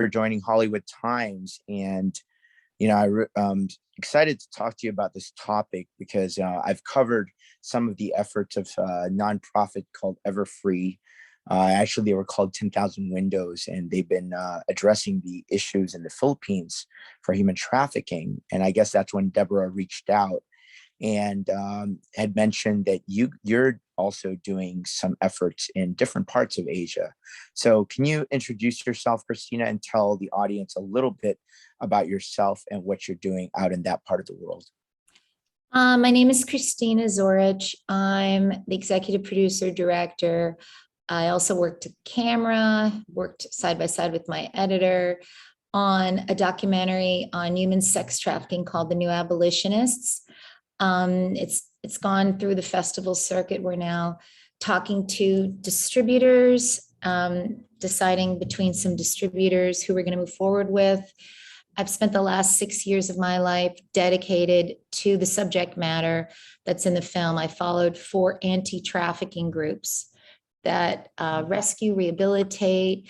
for joining Hollywood Times. And, I'm excited to talk to you about this topic because I've covered some of the efforts of a nonprofit called Everfree. Actually, they were called 10,000 Windows, and they've been addressing the issues in the Philippines for human trafficking. And I guess that's when Deborah reached out and had mentioned that you're also doing some efforts in different parts of Asia. So can you introduce yourself, Christina, and tell the audience a little bit about yourself and what you're doing out in that part of the world? My name is Christina Zorich. I'm the executive producer, director. I also worked camera, worked side by side with my editor on a documentary on human sex trafficking called The New Abolitionists. It's gone through the festival circuit. We're now talking to distributors, deciding between some distributors who we're going to move forward with. I've spent the last 6 years of my life dedicated to the subject matter that's in the film. I followed 4 anti-trafficking groups that rescue, rehabilitate,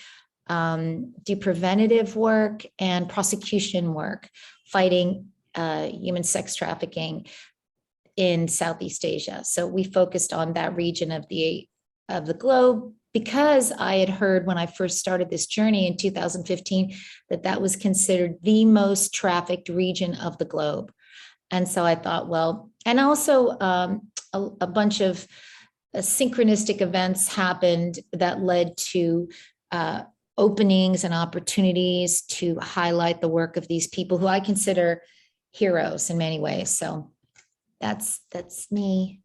do preventative work and prosecution work, fighting human sex trafficking in Southeast Asia. So we focused on that region of the globe because I had heard when I first started this journey in 2015 that was considered the most trafficked region of the globe. And so I thought, well, and also a bunch of synchronistic events happened that led to openings and opportunities to highlight the work of these people who I consider heroes in many ways. So that's me.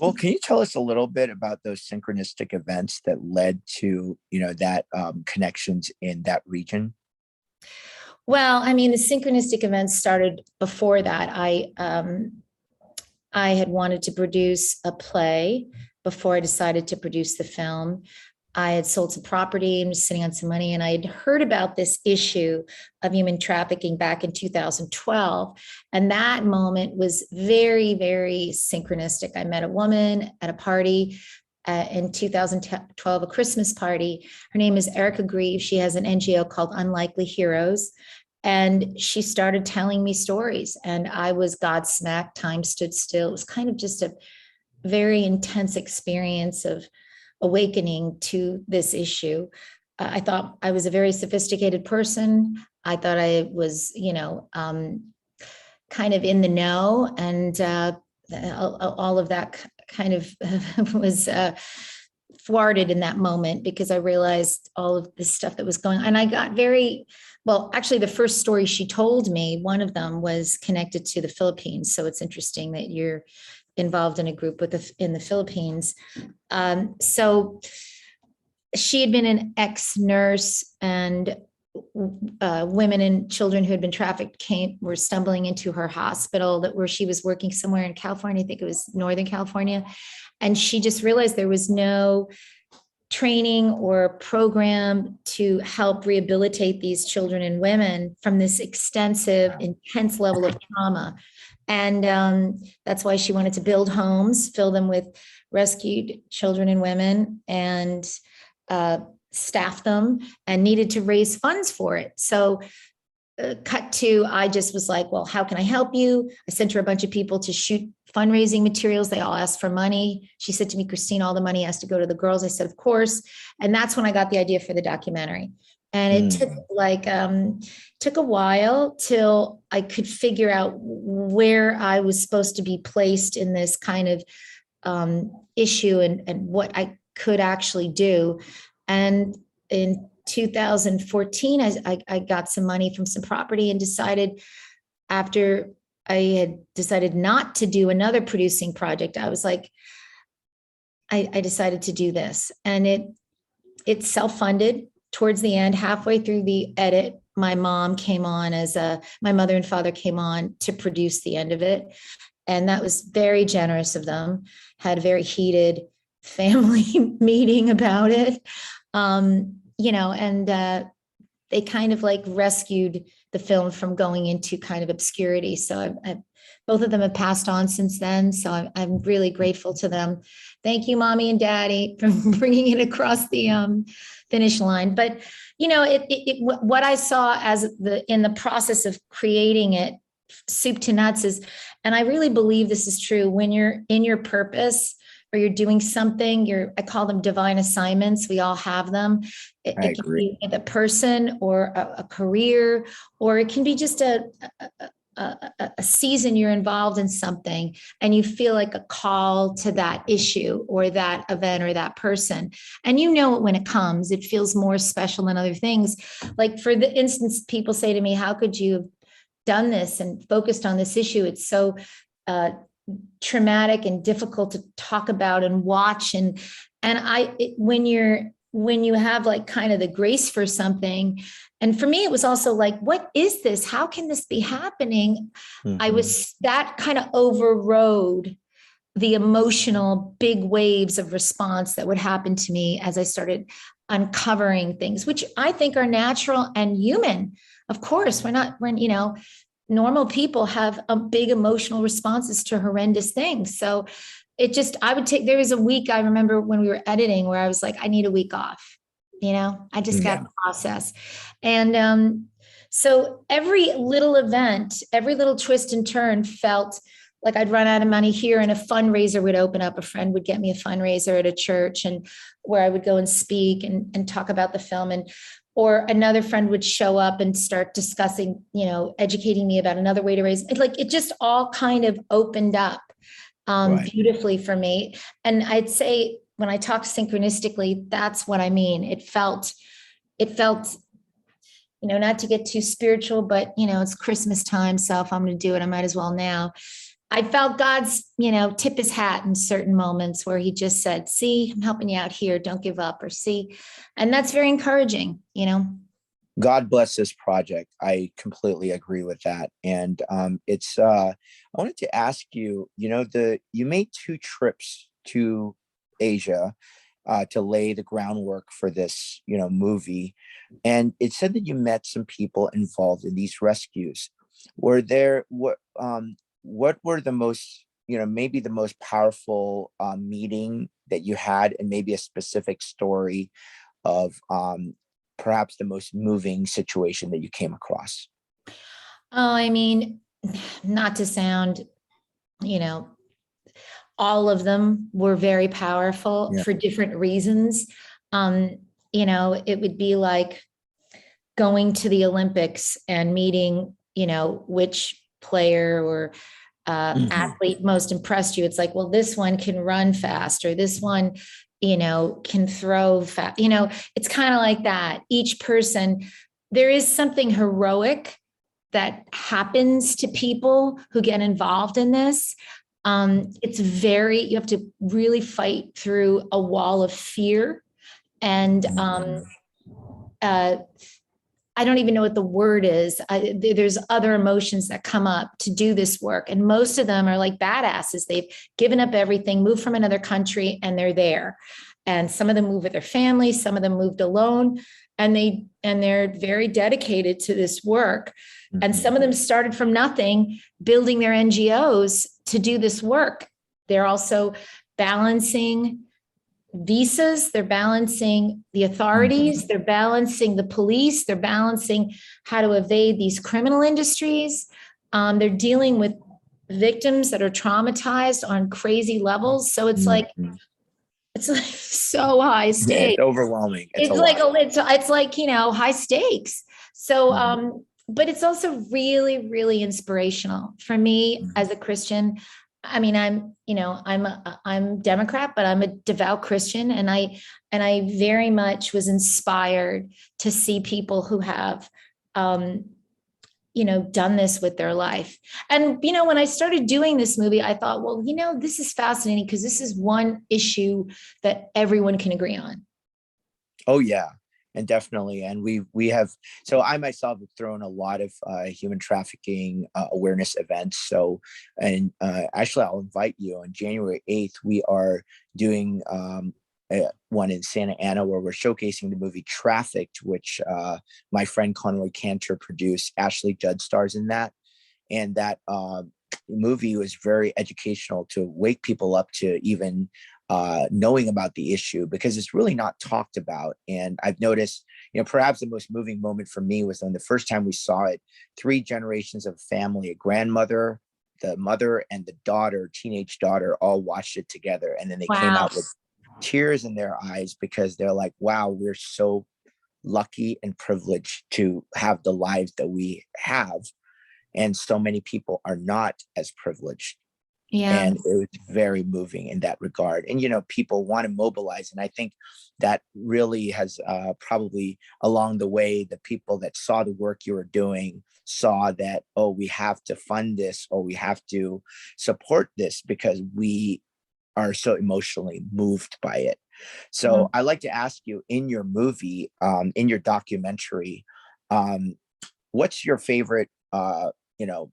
Well, can you tell us a little bit about those synchronistic events that led to, that connections in that region? Well, I mean, the synchronistic events started before that. I had wanted to produce a play before I decided to produce the film. I had sold some property and was sitting on some money, and I had heard about this issue of human trafficking back in 2012. And that moment was very, very synchronistic. I met a woman at a party in 2012, a Christmas party. Her name is Erica Grieve. She has an NGO called Unlikely Heroes. And she started telling me stories, and I was godsmacked. Time stood still. It was kind of just a very intense experience of awakening to this issue. I thought I was a very sophisticated person. I thought I was, kind of in the know, and all of that kind of was thwarted in that moment because I realized all of this stuff that was going on. And I got actually, the first story she told me, one of them was connected to the Philippines. So it's interesting that you're involved in a group in the Philippines. So she had been an ex-nurse, and women and children who had been trafficked were stumbling into her hospital where she was working somewhere in California. I think it was Northern California. And she just realized there was no training or program to help rehabilitate these children and women from this extensive, intense level of trauma. And that's why she wanted to build homes, fill them with rescued children and women, and staff them, and needed to raise funds for it. So cut to, I just was like, well, how can I help you? I sent her a bunch of people to shoot fundraising materials. They all asked for money. She said to me, Christine, all the money has to go to the girls. I said, of course. And that's when I got the idea for the documentary. And it took a while till I could figure out where I was supposed to be placed in this kind of issue and what I could actually do. And in 2014, I got some money from some property and decided, after I had decided not to do another producing project, I was like, I decided to do this. And it self-funded. Towards the end, halfway through the edit, my mom came on my mother and father came on to produce the end of it. And that was very generous of them. Had a very heated family meeting about it. they kind of like rescued the film from going into kind of obscurity. So both of them have passed on since then. So I'm really grateful to them. Thank you, mommy and daddy, for bringing it across the finish line. But what I saw as in the process of creating it, soup to nuts, is, and I really believe this is true, when you're in your purpose or you're doing something, I call them divine assignments. We all have them. I It can agree. be the person or a career, or it can be just a season you're involved in something and you feel like a call to that issue or that event or that person. And it when it comes, it feels more special than other things. Like, for the instance, people say to me, how could you have done this and focused on this issue? It's so traumatic and difficult to talk about and watch. When you have like kind of the grace for something, and for me, it was also like, what is this? How can this be happening? That kind of overrode the emotional big waves of response that would happen to me as I started uncovering things, which I think are natural and human. Of course, normal people have big emotional responses to horrendous things. So there was a week, I remember when we were editing, where I was like, I need a week off. I just got to process. And so every little event, every little twist and turn felt like I'd run out of money here and a fundraiser would open up. A friend would get me a fundraiser at a church, and where I would go and speak and talk about the film, or another friend would show up and start discussing, educating me about another way to raise. It just all kind of opened up beautifully for me. And I'd say, when I talk synchronistically, that's what I mean. It felt, not to get too spiritual, but it's Christmas time. So if I'm going to do it, I might as well now. I felt God's, tip his hat in certain moments where he just said, see, I'm helping you out here. Don't give up, or see. And that's very encouraging, God bless this project. I completely agree with that. And I wanted to ask you, you made 2 trips to Asia to lay the groundwork for this, movie. And it said that you met some people involved in these rescues. Were there, what were the most, maybe the most powerful meeting that you had, and maybe a specific story of perhaps the most moving situation that you came across? Oh, I mean, not to sound, all of them were very powerful for different reasons. It would be like going to the Olympics and meeting, which player or athlete most impressed you. It's like, well, this one can run fast, or this one, can throw fast. It's kind of like that. Each person, there is something heroic that happens to people who get involved in this. You have to really fight through a wall of fear. And I don't even know what the word is. There's other emotions that come up to do this work. And most of them are like badasses. They've given up everything, moved from another country, and they're there. And some of them move with their families, some of them moved alone, and they're very dedicated to this work. And some of them started from nothing, building their NGOs to do this work. They're also balancing visas, they're balancing the authorities, they're balancing the police, they're balancing how to evade these criminal industries. They're dealing with victims that are traumatized on crazy levels. So it's like so high stakes. Yeah, it's overwhelming. It's like high stakes. So but it's also really, really inspirational for me as a Christian. I mean, I'm Democrat, but I'm a devout Christian, and I very much was inspired to see people who have, done this with their life. And when I started doing this movie, I thought, well, this is fascinating because this is one issue that everyone can agree on. Oh yeah. And definitely. And we have, so I myself have thrown a lot of human trafficking awareness events. So, and actually I'll invite you on January 8th, we are doing one in Santa Ana where we're showcasing the movie Trafficked, which my friend Conroy Cantor produced. Ashley Judd stars in that. And that movie was very educational to wake people up to even knowing about the issue, because it's really not talked about. And I've noticed, perhaps the most moving moment for me was when the first time we saw it, 3 generations of family, a grandmother, the mother, and the daughter, teenage daughter, all watched it together. And then they came Wow. out with tears in their eyes, because they're like, wow, we're so lucky and privileged to have the lives that we have. And so many people are not as privileged. Yeah. And it was very moving in that regard. And, people want to mobilize. And I think that really has probably along the way, the people that saw the work you were doing saw that, oh, we have to fund this, or we have to support this, because we are so emotionally moved by it. So I'd like to ask you, in your movie, in your documentary, what's your favorite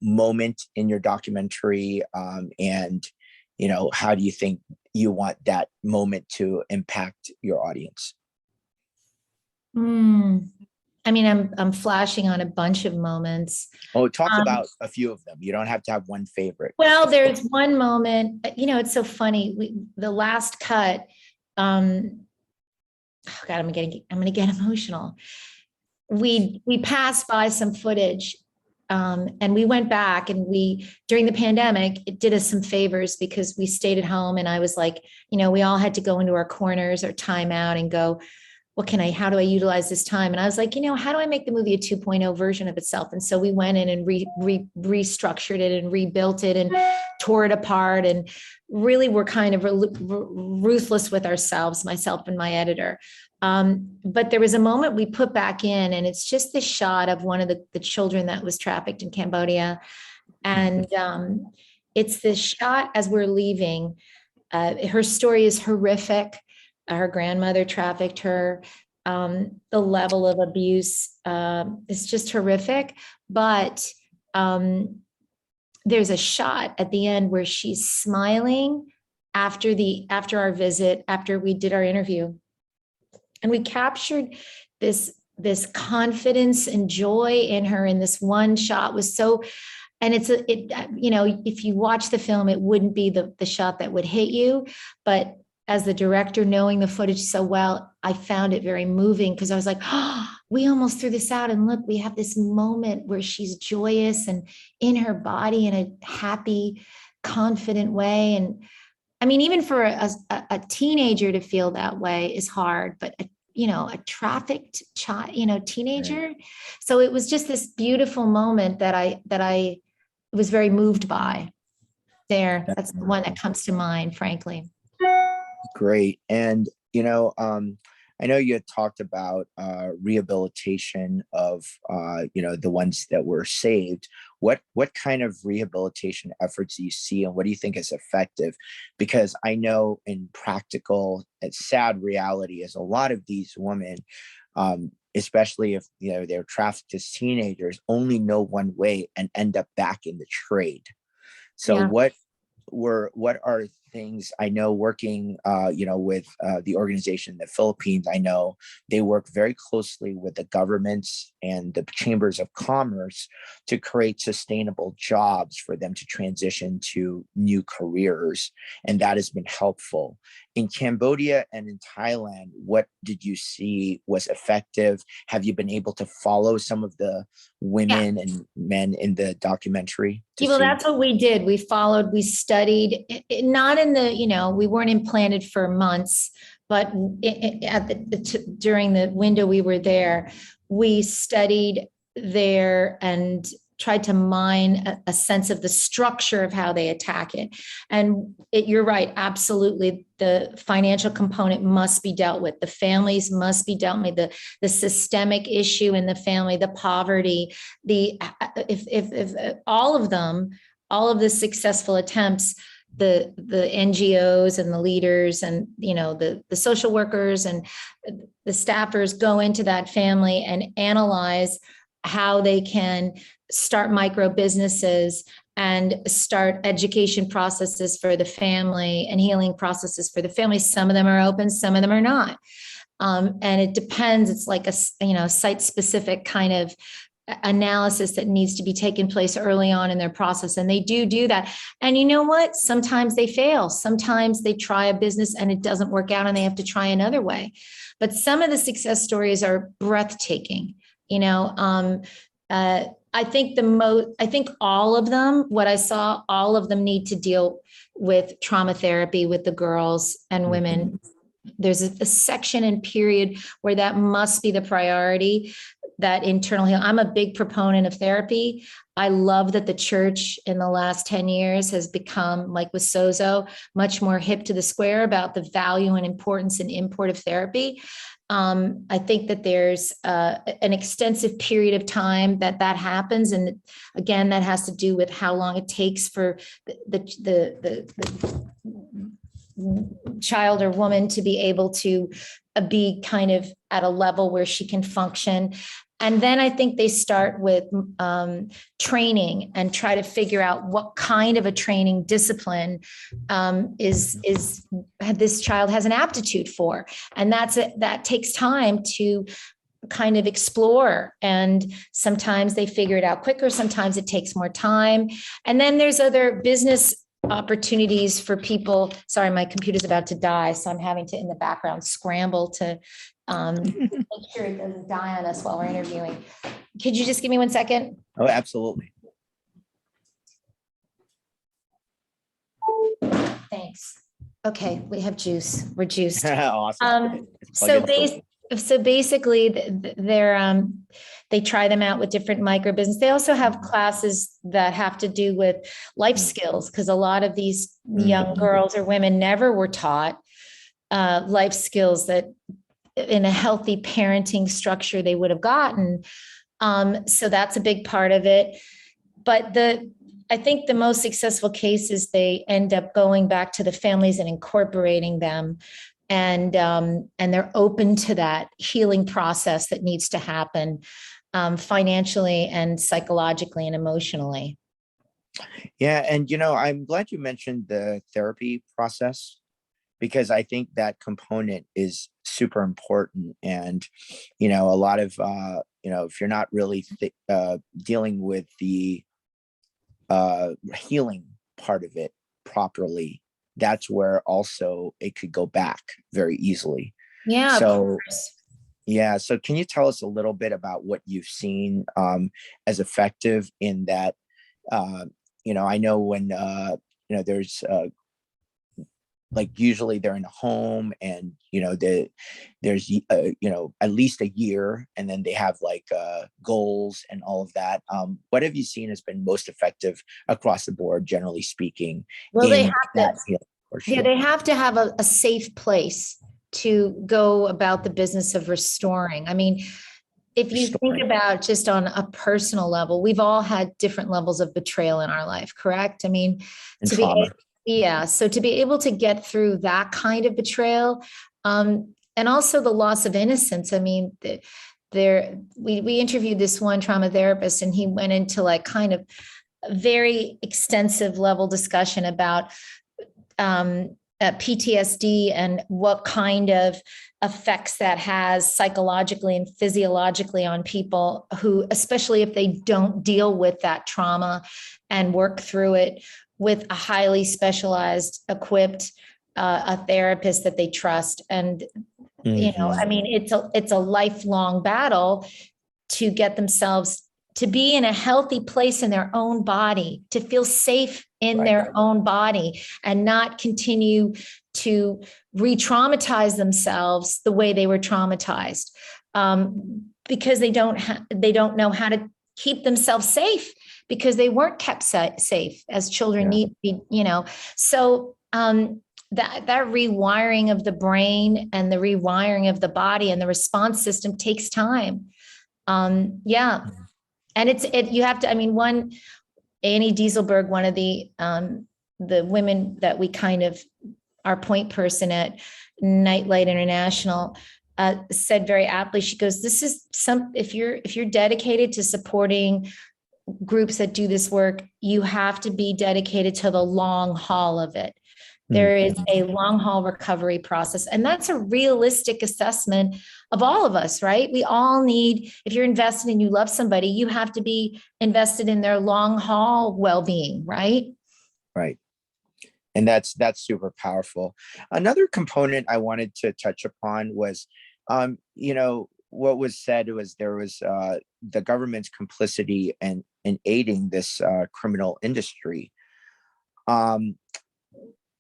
moment in your documentary, and how do you think you want that moment to impact your audience? I mean, I'm flashing on a bunch of moments. Oh, talk about a few of them. You don't have to have one favorite. Well, there's one moment, it's so funny. The last cut, oh God, I'm gonna get emotional. We passed by some footage, and we went back, and during the pandemic, it did us some favors, because we stayed at home, and I was like, we all had to go into our corners or time out and go, how do I utilize this time? And I was like, how do I make the movie a 2.0 version of itself? And so we went in and restructured it and rebuilt it and tore it apart. And really were kind of ruthless with ourselves, myself and my editor. But there was a moment we put back in, and it's just this shot of one of the children that was trafficked in Cambodia. And it's this shot as we're leaving. Her story is horrific. Her grandmother trafficked her. The level of abuse is just horrific. But there's a shot at the end where she's smiling after our visit, after we did our interview. And we captured this confidence and joy in her in this one shot. Was so, and if you watch the film, it wouldn't be the shot that would hit you, but as the director, knowing the footage so well, I found it very moving, because I was like, oh, we almost threw this out, and look, we have this moment where she's joyous and in her body in a happy, confident way. And I mean, even for a teenager to feel that way is hard, but a trafficked child, teenager. Right. So it was just this beautiful moment that I was very moved by there. That's the one that comes to mind, frankly. Great. And, I know you had talked about rehabilitation of, the ones that were saved. What kind of rehabilitation efforts do you see, and what do you think is effective? Because I know in practical and sad reality is a lot of these women, especially if they're trafficked as teenagers, only know one way and end up back in the trade. So yeah. What are things, I know working, with the organization in the Philippines, I know they work very closely with the governments and the chambers of commerce to create sustainable jobs for them to transition to new careers. And that has been helpful. In Cambodia and in Thailand, what did you see was effective? Have you been able to follow some of the women and men in the documentary? Well, that's what we did. We followed, we studied, not in the, we weren't implanted for months, but during the window we were there, we studied there and tried to mine a sense of the structure of how they attack it. And you're right, absolutely. The financial component must be dealt with. The families must be dealt with. The systemic issue in the family, the poverty, if all of them, all of the successful attempts, the NGOs and the leaders and the social workers and the staffers go into that family and analyze how they can start micro businesses and start education processes for the family and healing processes for the family. Some of them are open, some of them are not. And it depends. It's like a, site specific kind of analysis that needs to be taken place early on in their process. And they do that. And you know what? Sometimes they fail. Sometimes they try a business and it doesn't work out and they have to try another way. But some of the success stories are breathtaking. I think all of them, what I saw, all of them need to deal with trauma therapy with the girls and women. There's a section and period where that must be the priority, that internal healing. I'm a big proponent of therapy. I love that the church in the last 10 years has become, like with Sozo, much more hip to the square about the value and importance and import of therapy. I think that there's an extensive period of time that happens. And again, that has to do with how long it takes for the child or woman to be able to be kind of at a level where she can function. And then I think they start with training and try to figure out what kind of a training discipline is this child has an aptitude for. And that takes time to kind of explore. And sometimes they figure it out quicker. Sometimes it takes more time. And then there's other business opportunities for people. Sorry, my computer's about to die, so I'm having to, in the background, scramble to make sure it doesn't die on us while we're interviewing. Could you just give me 1 second? Oh, absolutely. Thanks. Okay, we have juice. We're juiced. Awesome. So basically, they try them out with different micro business. They also have classes that have to do with life skills, because a lot of these young girls or women never were taught life skills that in a healthy parenting structure they would have gotten. So that's a big part of it. But I think the most successful cases, they end up going back to the families and incorporating them. And they're open to that healing process that needs to happen financially and psychologically and emotionally. Yeah. And, I'm glad you mentioned the therapy process, because I think that component is super important. And, a lot of, if you're not really dealing with the healing part of it properly, that's where also it could go back very easily. Yeah. So, yeah. So can you tell us a little bit about what you've seen as effective in that? I know when, there's like usually they're in a home and, there's, at least a year, and then they have like goals and all of that. What have you seen has been most effective across the board, generally speaking? Well, they have to have a safe place to go about the business of restoring. I mean, if you think about just on a personal level, we've all had different levels of betrayal in our life, correct? I mean, so to be able to get through that kind of betrayal, and also the loss of innocence. I mean, we interviewed this one trauma therapist, and he went into like kind of a very extensive level discussion about PTSD and what kind of effects that has psychologically and physiologically on people who, especially if they don't deal with that trauma and work through it with a highly specialized, equipped, a therapist that they trust. And, I mean, it's a lifelong battle to get themselves to be in a healthy place in their own body, to feel safe in their own body, and not continue to re-traumatize themselves the way they were traumatized, because they don't know how to keep themselves safe, because they weren't kept safe as children need to be, So that rewiring of the brain and the rewiring of the body and the response system takes time. And you have to, I mean, Annie Dieselberg, one of the women that we kind of, our point person at Nightlight International, said very aptly. She goes, "This is if you're dedicated to supporting groups that do this work, you have to be dedicated to the long haul of it. There is a long haul recovery process. And that's a realistic assessment of all of us, right? We all need, if you're invested and you love somebody, you have to be invested in their long haul well-being, right? Right. And that's super powerful. Another component I wanted to touch upon was, what was said was there was the government's complicity in aiding this criminal industry.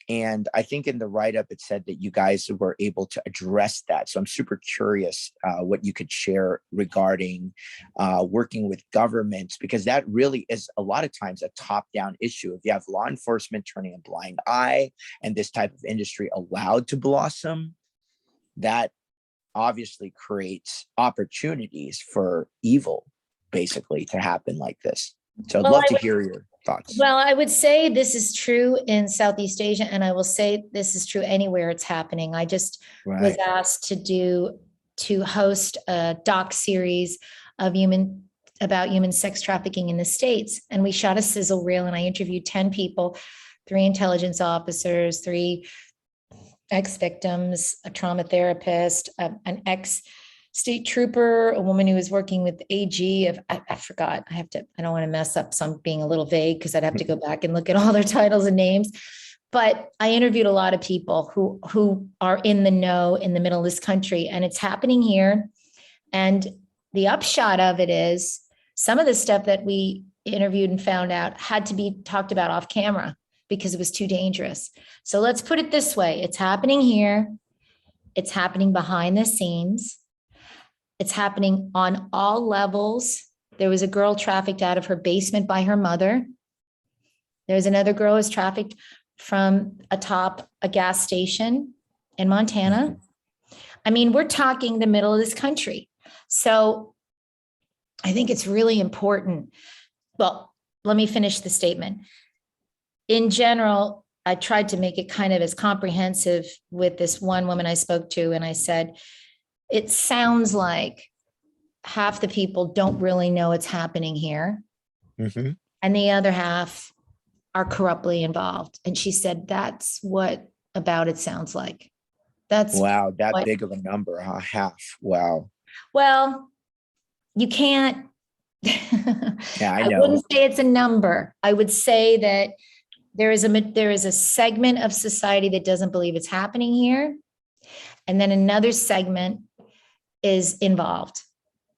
And I think in the write-up, it said that you guys were able to address that. So I'm super curious what you could share regarding working with governments, because that really is a lot of times a top-down issue. If you have law enforcement turning a blind eye and this type of industry allowed to blossom, that obviously creates opportunities for evil, basically, to happen like this. So I'd love to hear your thoughts. Well, I would say this is true in Southeast Asia, and I will say this is true anywhere it's happening. I just was asked to host a doc series of about human sex trafficking in the States. And we shot a sizzle reel and I interviewed 10 people, 3 intelligence officers, 3 ex-victims, a trauma therapist, an ex-state trooper, a woman who was working with AG of, I forgot, I don't want to mess up some being a little vague because I'd have to go back and look at all their titles and names. But I interviewed a lot of people who are in the know in the middle of this country, and it's happening here. And the upshot of it is some of the stuff that we interviewed and found out had to be talked about off camera because it was too dangerous. So let's put it this way. It's happening here. It's happening behind the scenes. It's happening on all levels. There was a girl trafficked out of her basement by her mother. There's another girl who was trafficked from atop a gas station in Montana. I mean, we're talking the middle of this country. So I think it's really important. Well, let me finish the statement. In general, I tried to make it kind of as comprehensive with this one woman I spoke to, and I said, it sounds like half the people don't really know it's happening here. Mm-hmm. And the other half are corruptly involved. And she said, that's what about it sounds like. That's wow, that big of a number, huh? Half. Wow. Well, you can't. Yeah, I know. I wouldn't say it's a number. I would say that there is a segment of society that doesn't believe it's happening here. And then another segment is involved.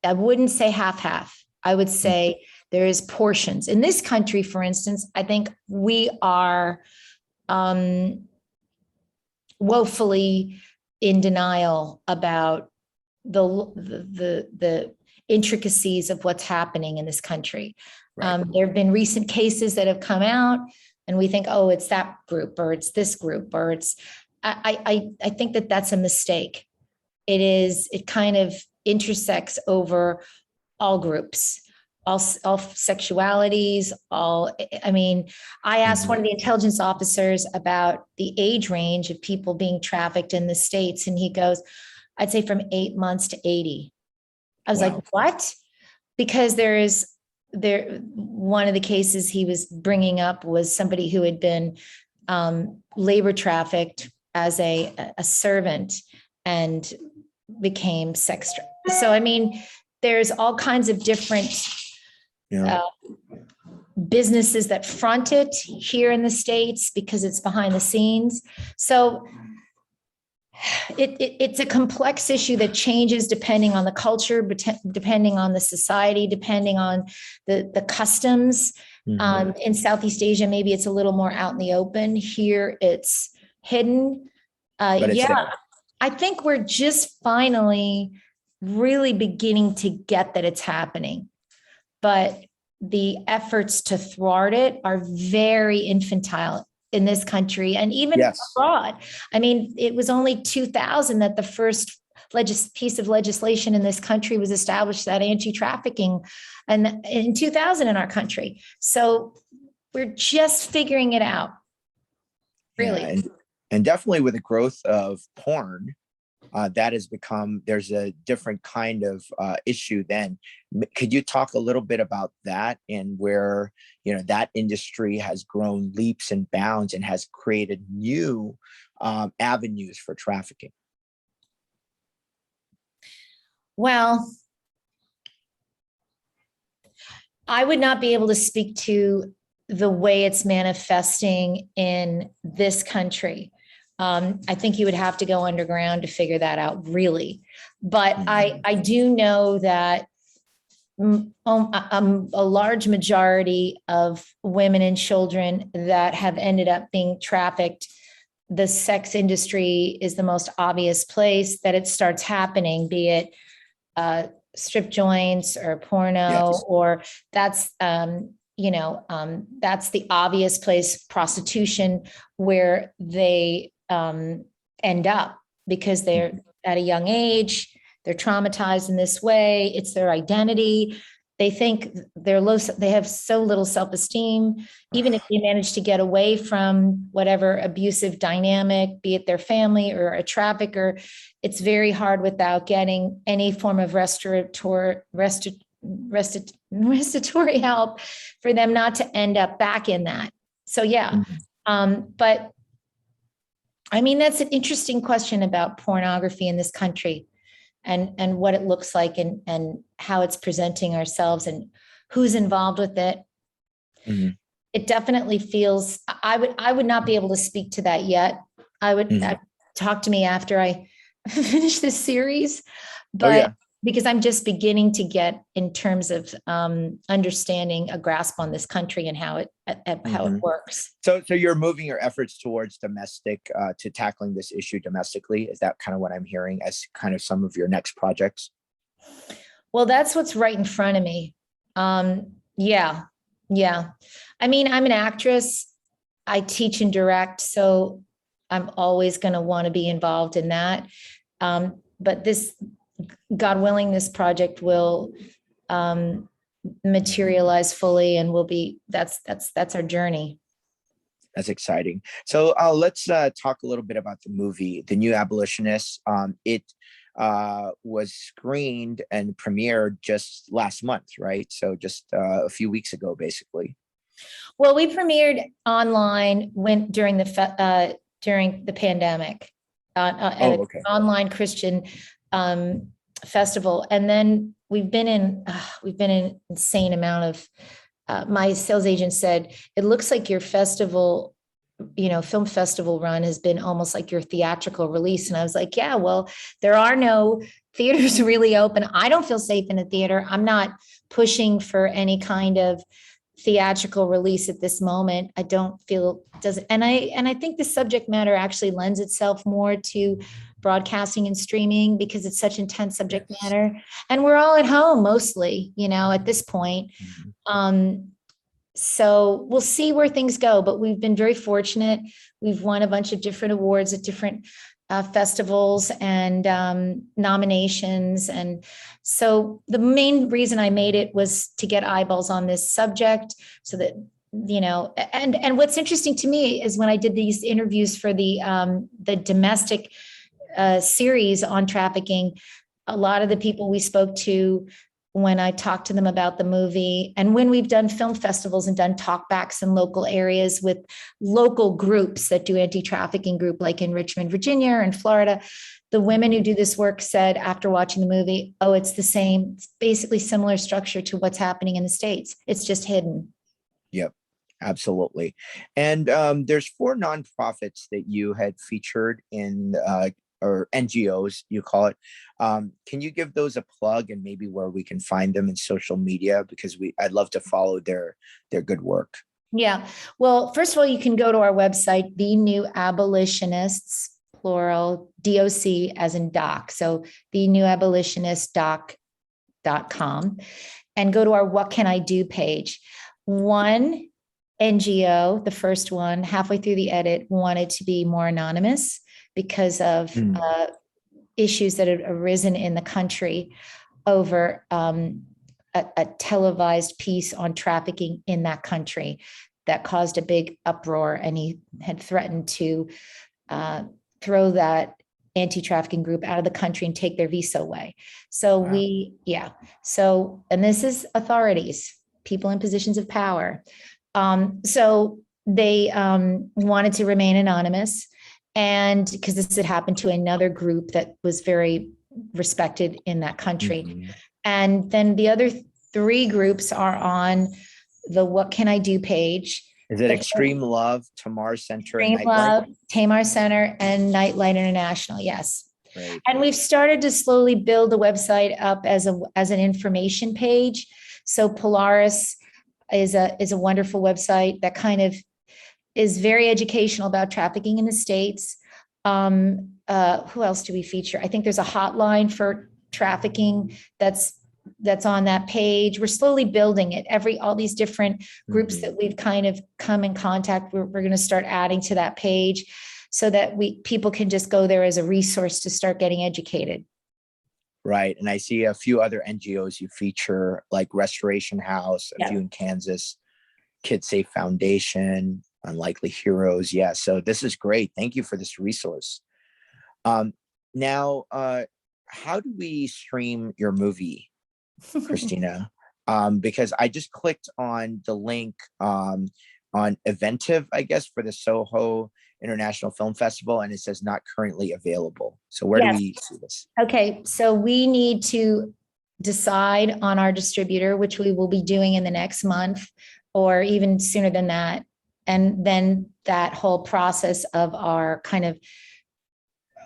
I wouldn't say half. I would say there is portions. In this country, for instance, I think we are woefully in denial about the intricacies of what's happening in this country. Right. There have been recent cases that have come out, and we think, oh, it's that group, or it's this group, or it's. I think that that's a mistake. It kind of intersects over all groups, all sexualities, I asked one of the intelligence officers about the age range of people being trafficked in the States, and he goes, I'd say from 8 months to 80. I was like, what? Because one of the cases he was bringing up was somebody who had been labor trafficked as a servant and became sex. So, I mean, there's all kinds of different businesses that front it here in the States because it's behind the scenes. So it's a complex issue that changes depending on the culture, depending on the society, depending on the customs. Mm-hmm. In Southeast Asia, maybe it's a little more out in the open. Here, it's hidden. I think we're just finally really beginning to get that it's happening. But the efforts to thwart it are very infantile in this country and even abroad. I mean, it was only 2000 that the first piece of legislation in this country was established, that anti-trafficking, and in 2000 in our country. So we're just figuring it out, really. Yeah, and definitely with the growth of porn, that has become, there's a different kind of issue then. Could you talk a little bit about that, and where, you know, that industry has grown leaps and bounds and has created new avenues for trafficking? Well, I would not be able to speak to the way it's manifesting in this country. I think you would have to go underground to figure that out, really. But I do know that a large majority of women and children that have ended up being trafficked, the sex industry is the most obvious place that it starts happening, be it strip joints or porno, Yes. or that's that's the obvious place, prostitution, where they end up because they're at a young age, they're traumatized in this way, it's their identity. They think they're low, they have so little self-esteem. Even if they manage to get away from whatever abusive dynamic, be it their family or a trafficker, it's very hard without getting any form of respiratory help for them not to end up back in that. So yeah. But I mean, that's an interesting question about pornography in this country, and what it looks like, and how it's presenting ourselves and who's involved with it. It definitely feels, I would not be able to speak to that yet. I would talk to me after I finish this series, but because I'm just beginning to get in terms of understanding a grasp on this country and how it works. So you're moving your efforts towards domestic, to tackling this issue domestically. Is that kind of what I'm hearing as kind of some of your next projects? Well, that's what's right in front of me. Yeah. I mean, I'm an actress. I teach and direct, so I'm always going to want to be involved in that. But this, God willing, this project will materialize fully, and will be, that's our journey. That's exciting. So let's talk a little bit about the movie, The New Abolitionists. It was screened and premiered just last month, right? So just a few weeks ago, basically. Well, we premiered online during the pandemic at an online Christian festival, and then we've been in an insane amount of. My sales agent said, "It looks like your festival, film festival run has been almost like your theatrical release." And I was like, "Yeah, well, there are no theaters really open. I don't feel safe in a theater. I'm not pushing for any kind of theatrical release at this moment. I don't feel does and I think the subject matter actually lends itself more to broadcasting and streaming, because it's such intense subject matter, and we're all at home mostly, at this point. So we'll see where things go, but we've been very fortunate. We've won a bunch of different awards at different festivals and nominations. And so the main reason I made it was to get eyeballs on this subject, so that, and what's interesting to me is when I did these interviews for the domestic series on trafficking, a lot of the people we spoke to, when I talked to them about the movie, and when we've done film festivals and done talkbacks in local areas with local groups that do anti-trafficking group, like in Richmond, Virginia, and Florida, the women who do this work said after watching the movie, "Oh, it's the same. It's basically similar structure to what's happening in the States. It's just hidden." Yep, absolutely. And there's 4 nonprofits that you had featured in, or NGOs, you call it. Can you give those a plug, and maybe where we can find them in social media? Because I'd love to follow their good work. Yeah. Well, first of all, you can go to our website, The New Abolitionists, plural, DOC as in doc. So The New Abolitionist doc.com, and go to our What Can I Do page. One NGO, the first one, halfway through the edit, wanted to be more anonymous because of issues that had arisen in the country over a televised piece on trafficking in that country that caused a big uproar. And he had threatened to throw that anti-trafficking group out of the country and take their visa away. So Wow. and this is authorities, people in positions of power. So they wanted to remain anonymous, and because this had happened to another group that was very respected in that country. Mhm. And then the other three groups are on the What Can I Do page. Is it Extreme Love, Tamar Center, and Extreme Nightlight? Love, Tamar Center, and Nightlight International. Yes. Great. And we've started to slowly build the website up as an information page. So Polaris is a wonderful website that kind of is very educational about trafficking in the States. Who else do we feature? I think there's a hotline for trafficking that's on that page. We're slowly building it. All these different groups that we've kind of come in contact, we're going to start adding to that page so that people can just go there as a resource to start getting educated. Right. And I see a few other NGOs you feature, like Restoration House, a Yeah. few in Kansas, Kid Safe Foundation, Unlikely Heroes. Yeah. So this is great. Thank you for this resource. Now, how do we stream your movie, Christina? Because I just clicked on the link on Eventive, I guess, for the Soho International Film Festival, and it says not currently available. So where do we see this? Okay, so we need to decide on our distributor, which we will be doing in the next month or even sooner than that. And then that whole process of our kind of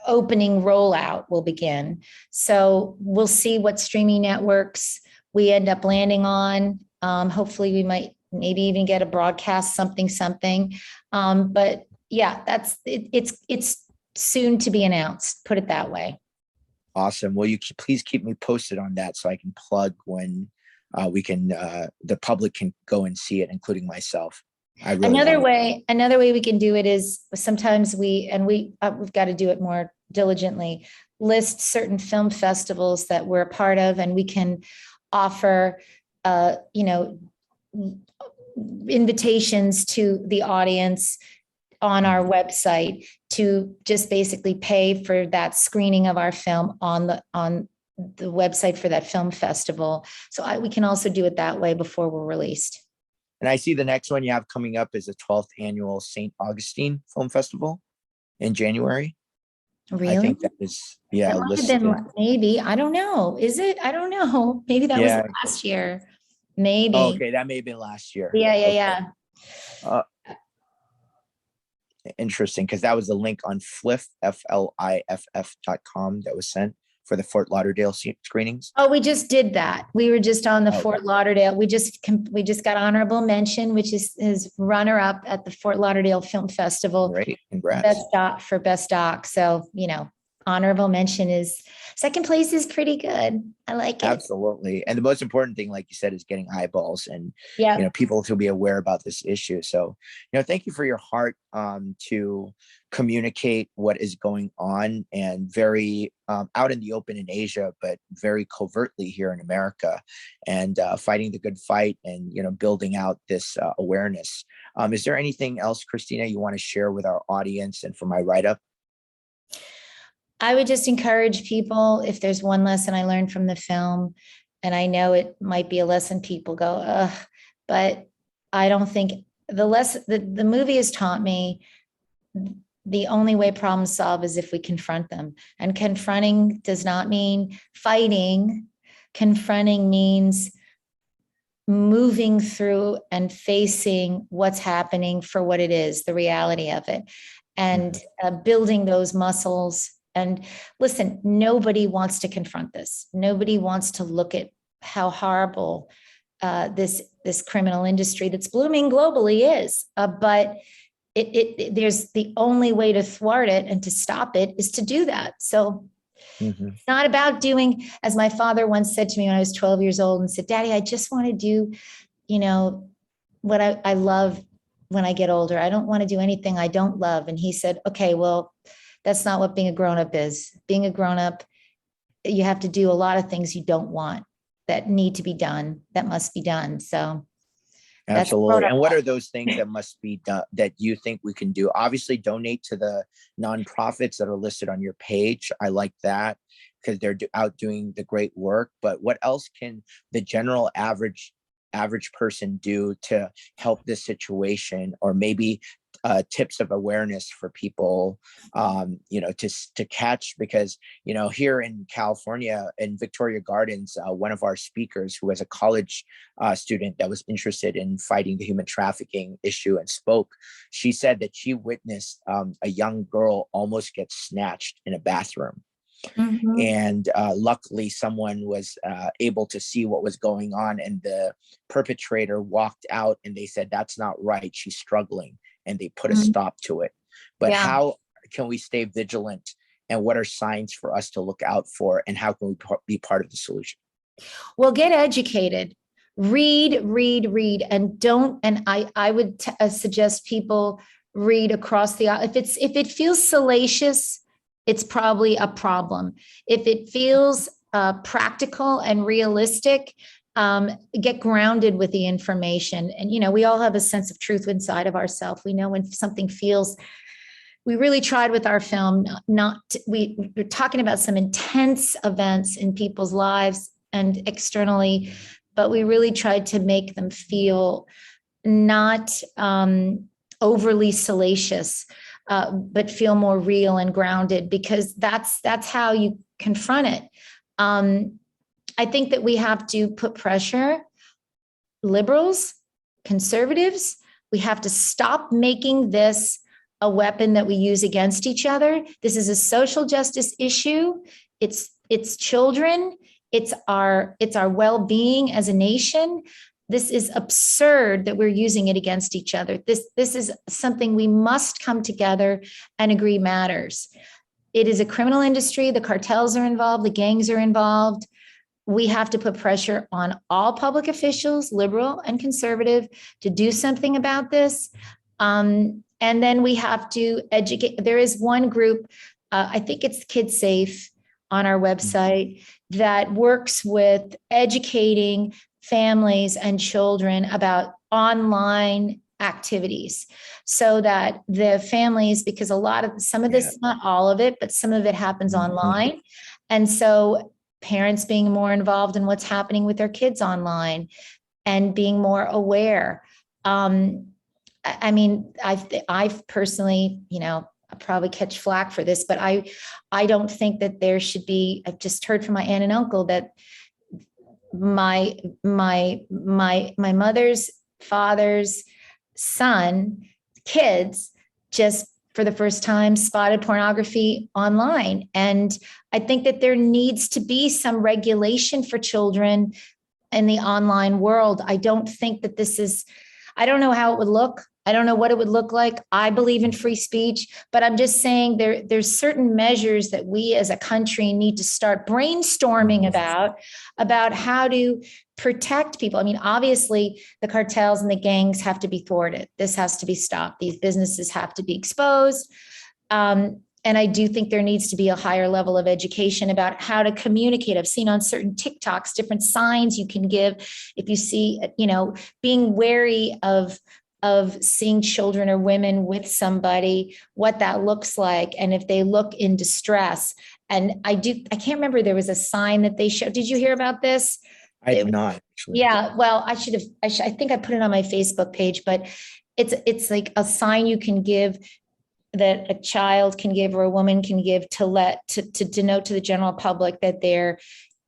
opening rollout will begin. So we'll see what streaming networks we end up landing on. Hopefully we might maybe even get a broadcast something. But yeah, it's soon to be announced, put it that way. Awesome. Will you please keep me posted on that so I can plug when the public can go and see it, including myself. Another way we can do it is sometimes we've got to do it more diligently, list certain film festivals that we're a part of, and we can offer, invitations to the audience on our website to just basically pay for that screening of our film on the website for that film festival. So we can also do it that way before we're released. And I see the next one you have coming up is the 12th annual St. Augustine Film Festival in January. Really? I think that is, yeah. That might have been, maybe, I don't know. Is it? I don't know. Maybe that was last year. Maybe. Oh, okay, that may have been last year. Yeah. Interesting, because that was the link on Fliff, FLIFF.com that was sent for the Fort Lauderdale screenings. Oh, we just did that. We were just on the Fort Lauderdale. We just got honorable mention, which is runner up at the Fort Lauderdale Film Festival. Great, congrats. Best doc. So, honorable mention is second place is pretty good. I like it. Absolutely. And the most important thing, like you said, is getting eyeballs and people to be aware about this issue. So, thank you for your heart to communicate what is going on, and very out in the open in Asia, but very covertly here in America, and fighting the good fight and building out this awareness. Is there anything else, Christina, you want to share with our audience and for my write-up? I would just encourage people, if there's one lesson I learned from the film, and I know it might be a lesson people go, ugh, but I don't think the movie has taught me the only way problems solve is if we confront them. And confronting does not mean fighting. Confronting means moving through and facing what's happening for what it is, the reality of it, and building those muscles. And listen, nobody wants to confront this. Nobody wants to look at how horrible this criminal industry that's blooming globally is. But there's the only way to thwart it and to stop it is to do that. So it's not about doing, as my father once said to me when I was 12 years old and said, Daddy, I just want to do, what I love when I get older. I don't want to do anything I don't love. And he said, okay, well, that's not what being a grown-up is. Being a grown-up, you have to do a lot of things you don't want that need to be done, that must be done. So That's Absolutely. And what protocol. are those things that must be done that you think we can do? Obviously, donate to the nonprofits that are listed on your page. I like that because they're out doing the great work. But what else can the general average person do to help this situation, or maybe tips of awareness for people, to catch? Because here in California, in Victoria Gardens, one of our speakers, who was a college student that was interested in fighting the human trafficking issue and spoke, she said that she witnessed a young girl almost get snatched in a bathroom. Mhm. And luckily someone was able to see what was going on, and the perpetrator walked out and they said, that's not right, she's struggling, and they put a Mhm. stop to it. But Yeah. how can we stay vigilant, and what are signs for us to look out for, and how can we be part of the solution? Well, get educated. Read, and don't. And I would suggest people read across the. If it feels salacious, it's probably a problem. If it feels practical and realistic, get grounded with the information. And we all have a sense of truth inside of ourselves. We know when something feels. We really tried with our film we're talking about some intense events in people's lives and externally, but we really tried to make them feel not overly salacious, but feel more real and grounded, because that's how you confront it. I think that we have to put pressure, liberals, conservatives, we have to stop making this a weapon that we use against each other. This is a social justice issue. It's children. It's our well-being as a nation. This is absurd that we're using it against each other. This is something we must come together and agree matters. It is a criminal industry. The cartels are involved. The gangs are involved. We have to put pressure on all public officials, liberal and conservative, to do something about this. And then we have to educate. There is one group, I think it's Kids Safe on our website, that works with educating families and children about online activities, so that the families, because some of this, not all of it, but some of it happens online. And so parents being more involved in what's happening with their kids online and being more aware. I mean, I've personally, I'll probably catch flack for this, but I don't think that there should be. I've just heard from my aunt and uncle that my mother's father's son kids just for the first time spotted pornography online. And I think that there needs to be some regulation for children in the online world. I don't think that I don't know how it would look. I don't know what it would look like. I believe in free speech, but I'm just saying there's certain measures that we as a country need to start brainstorming about how to protect people. I mean, obviously the cartels and the gangs have to be thwarted. This has to be stopped. These businesses have to be exposed. And I do think there needs to be a higher level of education about how to communicate. I've seen on certain TikToks, different signs you can give if you see, being wary of seeing children or women with somebody, what that looks like. And if they look in distress. And I can't remember, there was a sign that they showed. Did you hear about this? I did not actually. Yeah, well, I think I put it on my Facebook page, but it's like a sign you can give, that a child can give or a woman can give to denote to the general public that they're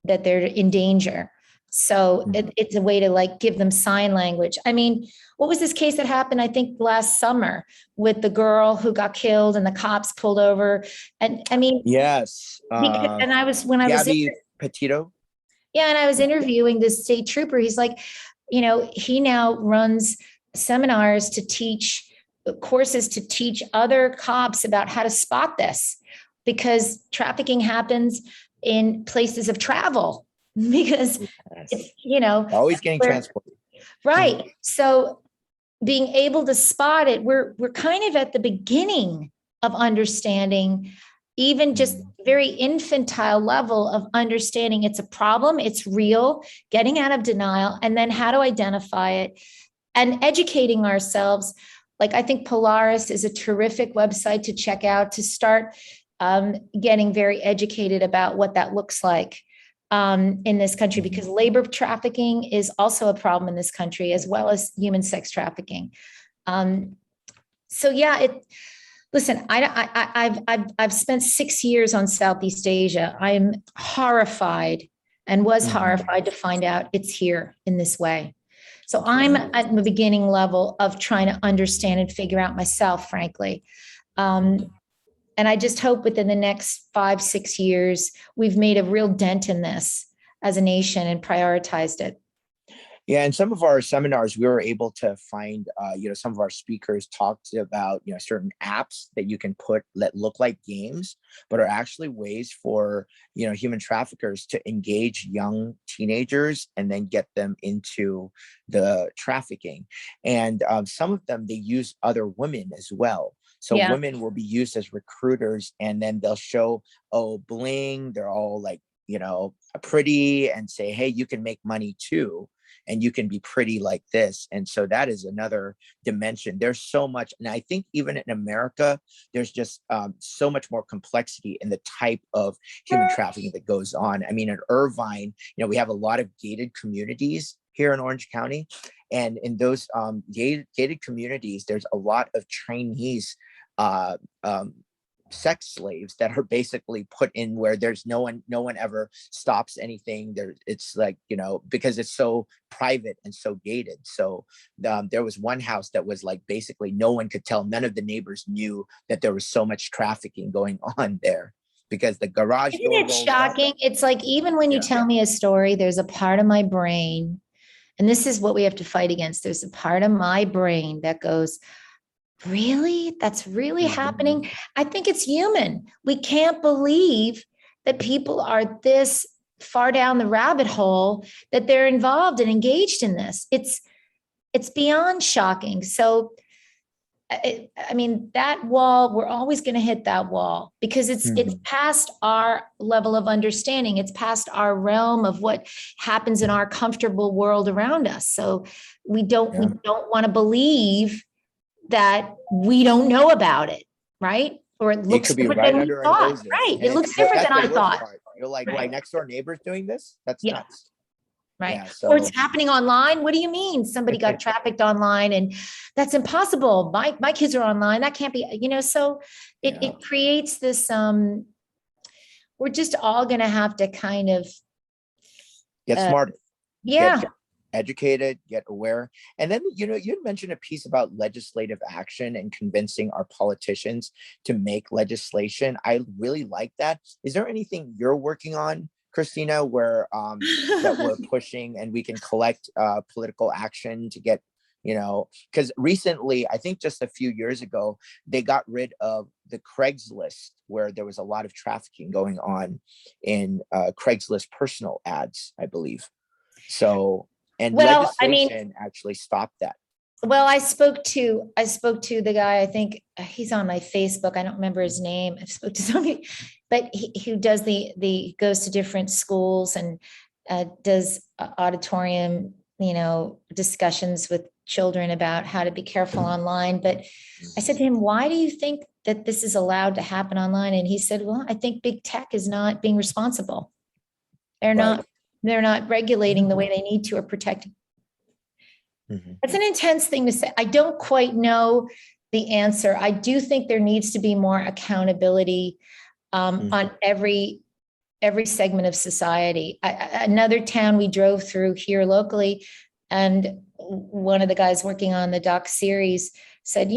in danger. So it's a way to give them sign language. I mean, what was this case that happened, I think last summer, with the girl who got killed and the cops pulled over? And I mean, yes. And I was Gabby Petito. Yeah, and I was interviewing this state trooper. He's like, he now runs seminars to teach courses to teach other cops about how to spot this, because trafficking happens in places of travel, because it's, always getting transported. Right. So being able to spot it, we're kind of at the beginning of understanding, even just very infantile level of understanding it's a problem, it's real, getting out of denial, and then how to identify it and educating ourselves. Like, I think Polaris is a terrific website to check out to start getting very educated about what that looks like in this country, because labor trafficking is also a problem in this country, as well as human sex trafficking. So yeah, listen, I've spent 6 years on Southeast Asia. I am horrified and was horrified to find out it's here in this way. So I'm at the beginning level of trying to understand and figure out myself, frankly. And I just hope within the next 5-6 years, we've made a real dent in this as a nation and prioritized it. Yeah, in some of our seminars, we were able to find, some of our speakers talked about, certain apps that you can put that look like games, but are actually ways for, human traffickers to engage young teenagers and then get them into the trafficking. And some of them, they use other women as well. So women will be used as recruiters, and then they'll show, bling, they're all like, pretty, and say, hey, you can make money too. And you can be pretty like this. And so that is another dimension. There's so much. And I think even in America, there's just so much more complexity in the type of human trafficking that goes on. I mean, in Irvine, we have a lot of gated communities here in Orange County. And in those gated communities, there's a lot of Chinese sex slaves that are basically put in where there's no one ever stops anything there. It's like, because it's so private and so gated. So there was one house that was like, basically no one could tell, none of the neighbors knew that there was so much trafficking going on there, because the garage door Isn't it shocking? up. It's like, even when you tell me a story, there's a part of my brain, and this is what we have to fight against. There's a part of my brain that goes, really? That's really happening? I think it's human. We can't believe that people are this far down the rabbit hole, that they're involved and engaged in this. It's beyond shocking. So, I mean, that wall, we're always going to hit that wall, because it's past our level of understanding. It's past our realm of what happens in our comfortable world around us. So we don't want to believe that we don't know about it, right? Or it looks different than we thought, right? It looks different than I thought. You're like, my next door neighbor's doing this? That's nuts. Right. Yeah, so. Or it's happening online. What do you mean? Somebody got trafficked online, and that's impossible. My kids are online. That can't be, so it creates this, we're just all going to have to kind of get smarter. Yeah. Get educated, get aware. And then, you mentioned a piece about legislative action and convincing our politicians to make legislation. I really like that. Is there anything you're working on, Christina, where that we're pushing and we can collect political action to get, because recently, I think just a few years ago, they got rid of the Craigslist, where there was a lot of trafficking going on in Craigslist personal ads, I believe. So, and legislation actually stopped that. Well, I spoke to the guy, I think he's on my Facebook. I don't remember his name. I spoke to somebody, but who does goes to different schools and does auditorium, discussions with children about how to be careful online. But I said to him, why do you think that this is allowed to happen online? And he said, well, I think big tech is not being responsible. They're not regulating the way they need to, or protecting. That's an intense thing to say. I don't quite know the answer. I do think there needs to be more accountability on every segment of society. Another town we drove through here locally, and one of the guys working on the doc series said,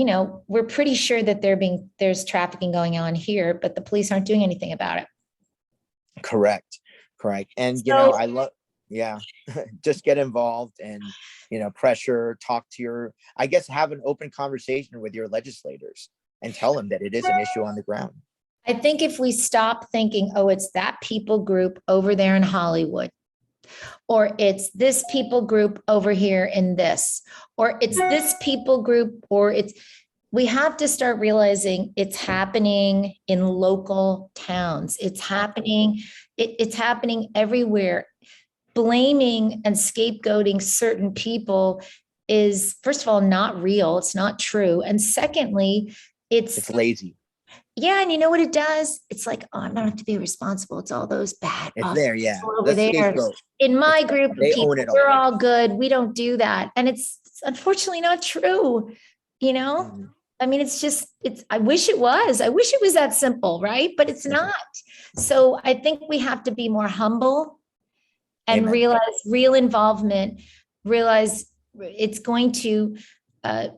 we're pretty sure that there's trafficking going on here, but the police aren't doing anything about it. Correct. And, I love, just get involved and, pressure, talk to have an open conversation with your legislators and tell them that it is an issue on the ground. I think if we stop thinking, it's that people group over there in Hollywood, or it's this people group over here in this, or it's this people group, we have to start realizing it's happening in local towns. It's happening everywhere. Blaming and scapegoating certain people is, first of all, not real. It's not true. And secondly, It's lazy. yeah, and you know what it does? It's like, oh, I don't have to be responsible. It's all those bad It's awful there. Yeah. people over Let's there. scapegoat. In my group of They people, own it we're all. all good. We don't do that. And it's unfortunately not true, you know? Mhm. I mean, I wish it was. I wish it was that simple, right? But it's not. So I think we have to be more humble and Amen. realize real involvement, realize it's going to uh,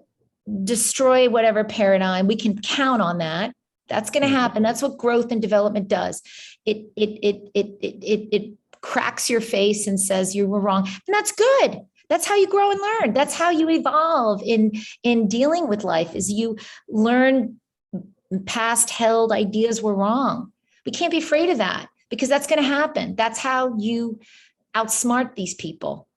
destroy whatever paradigm. We can count on that. That's going to happen. That's what growth and development does. It cracks your face and says you were wrong, and that's good. That's how you grow and learn. That's how you evolve in dealing with life. Is you learn past held ideas were wrong. We can't be afraid of that because that's going to happen. That's how you outsmart these people.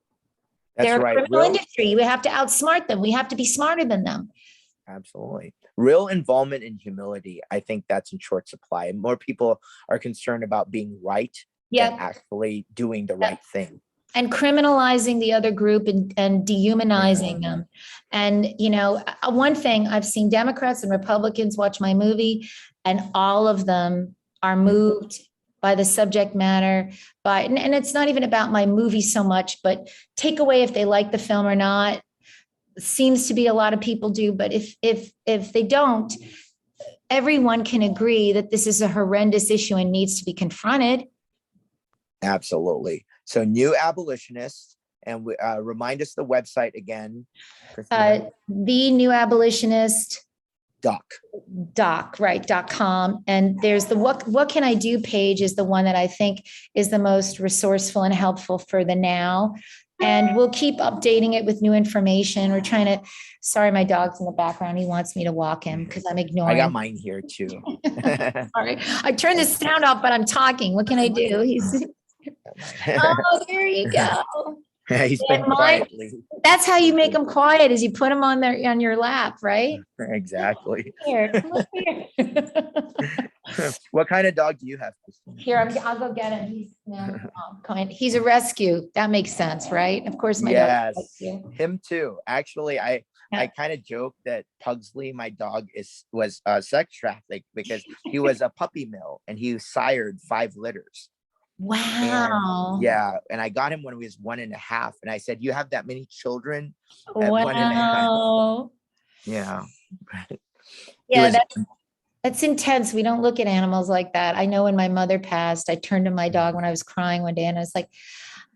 That's They're a right. criminal industry. We have to outsmart them. We have to be smarter than them. Absolutely. Real involvement and humility. I think that's in short supply. More people are concerned about being right than actually doing the right thing. And criminalizing the other group and dehumanizing them. And, you know, one thing I've seen Democrats and Republicans watch my movie, and all of them are moved by the subject matter, and it's not even about my movie so much, but take away if they like the film or not. Seems to be a lot of people do, but if they don't, everyone can agree that this is a horrendous issue and needs to be confronted. Absolutely. So New Abolitionists, and remind us the website again, Christina. The New Abolitionist .com. And there's the what can I do page is the one that I think is the most resourceful and helpful for the now. And we'll keep updating it with new information. We're trying to, sorry, my dog's in the background. He wants me to walk him because I'm ignoring. I got mine here too. Sorry. I turned the sound off, but I'm talking. What can I do? He's, oh, there you go. He's been quietly. That's how you make them quiet, is you put them on your lap, right? Exactly. Here, come up here. What kind of dog do you have, Christina? Here, I'll go get him. He's a rescue. That makes sense, right? Of course, my dog. Him too. Actually, I kind of joke that Pugsley, my dog, was sex trafficked because he was a puppy mill and he sired 5 litters. Wow. And I got him when he was 1.5, and I said, "You have that many children at wow. 1.5?" Yeah. Yeah, that's intense. We don't look at animals like that. I know when my mother passed, I turned to my dog when I was crying one day and I was like,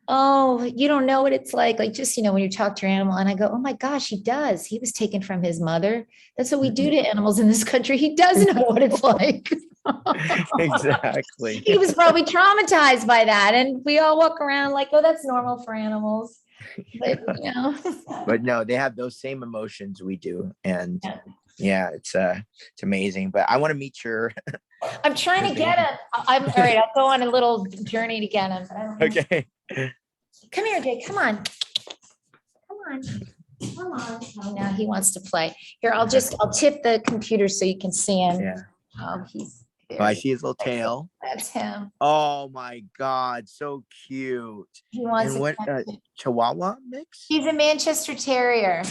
oh, you don't know what it's like. Like, just, you know, when you talk to your animal, and I go, oh my gosh, he does. He was taken from his mother. That's what we do to animals in this country. He does know what it's like. Exactly. He was probably traumatized by that. And we all walk around like, oh, that's normal for animals. But, you know. But no, they have those same emotions we do. And it's amazing. But I want to meet your. I'm trying to get him. All right. I'll go on a little journey to get him. Okay. Come here, Jake. Come on. Oh, now he wants to play. Here, I'll tip the computer so you can see him. Yeah. Oh, I see his little tail. That's him. Oh my God, so cute. He wants and what Chihuahua mix? He's a Manchester Terrier.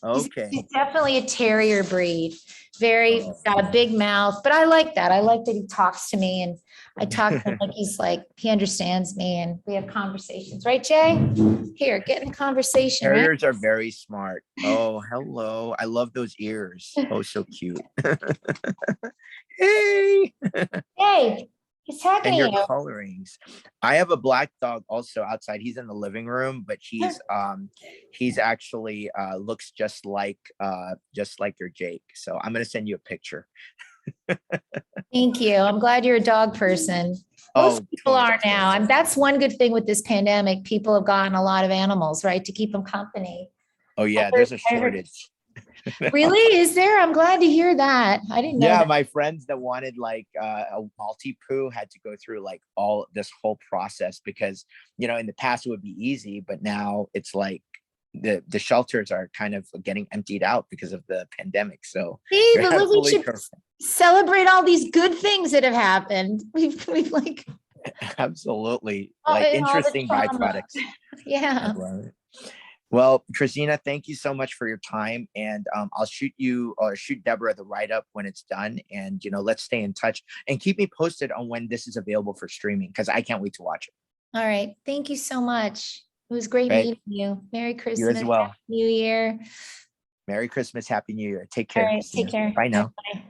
Okay. He's definitely a terrier breed. Got a big mouth, but I like that. I like that he talks to me, and I talk to him like he understands me, and we have conversations. Right, Jay? Here, get in conversation. Terriers are very smart. Oh, hello. I love those ears. Oh, so cute. Hey. Hey. He's talking and to your you. colorings. I have a black dog also outside. He's in the living room, but he's actually looks just like your Jake. So I'm gonna send you a picture. Thank you. I'm glad you're a dog person. Most people are now. And that's one good thing with this pandemic. People have gotten a lot of animals, right, to keep them company. Oh yeah, there's a shortage. Really? Is there? I'm glad to hear that. I didn't know. Yeah, my friends that wanted like a multi-poo had to go through like all this whole process because, you know, in the past it would be easy, but now it's like the shelters are kind of getting emptied out because of the pandemic. So but we should celebrate all these good things that have happened. We've like absolutely like interesting byproducts. Yeah. Well, Christina, thank you so much for your time, and I'll shoot you or shoot Deborah the write up when it's done, and let's stay in touch and keep me posted on when this is available for streaming because I can't wait to watch it. All right. Thank you so much. It was great Right, meeting you. Merry you Christmas, as well. Happy New Year. Merry Christmas, Happy New Year. Take All care, right. Take Christina. care. Bye now. Bye.